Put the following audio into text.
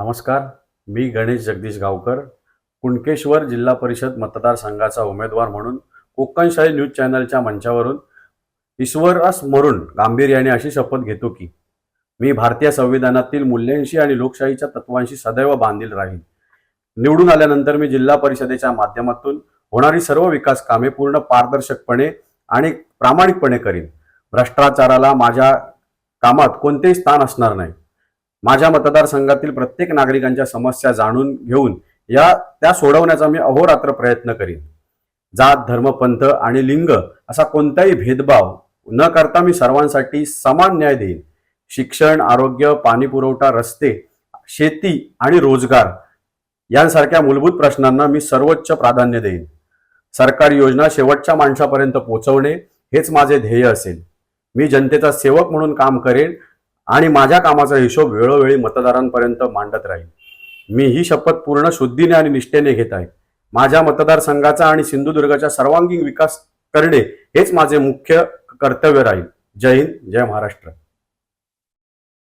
नमस्कार. मी गणेश जगदीश गावकर, कुणकेश्वर जिल्हा परिषद मतदारसंघाचा उमेदवार म्हणून कोकणशाही न्यूज चॅनलच्या मंचावरून ईश्वरासमोरून गांभीर्याने अशी शपथ घेतो की मी भारतीय संविधानातील मूल्यांशी आणि लोकशाहीच्या तत्वांशी सदैव बांधील राहील. निवडून आल्यानंतर मी जिल्हा परिषदेच्या माध्यमातून होणारी सर्व विकास कामे पूर्ण पारदर्शकपणे आणि प्रामाणिकपणे करीन. भ्रष्टाचाराला माझ्या कामात कोणतेही स्थान असणार नाही. माझ्या मतदारसंघातील प्रत्येक नागरिकांच्या समस्या जाणून घेऊन त्या सोडवण्याचा मी अहोरात्र प्रयत्न करीन. जात, धर्म, पंथ आणि लिंग असा कोणताही भेदभाव न करता मी सर्वांसाठी समान न्याय देईन. शिक्षण, आरोग्य, पाणी पुरवठा, रस्ते, शेती आणि रोजगार यांसारख्या मूलभूत प्रश्नांना मी सर्वोच्च प्राधान्य देईन. सरकारी योजना शेवटच्या माणसापर्यंत पोहोचवणे हेच माझे ध्येय असेल. मी जनतेचा सेवक म्हणून काम करेन आणि माझ्या कामाचा हिशोब वेळोवेळी मतदारांपर्यंत मांडत राहील. मी ही शपथ पूर्ण शुद्धीने आणि निष्ठेने घेत आहे. माझ्या मतदारसंघाचा आणि सिंधुदुर्गचा सर्वांगीण विकास करणे हेच माझे मुख्य कर्तव्य राहील. जय हिंद, जय महाराष्ट्र.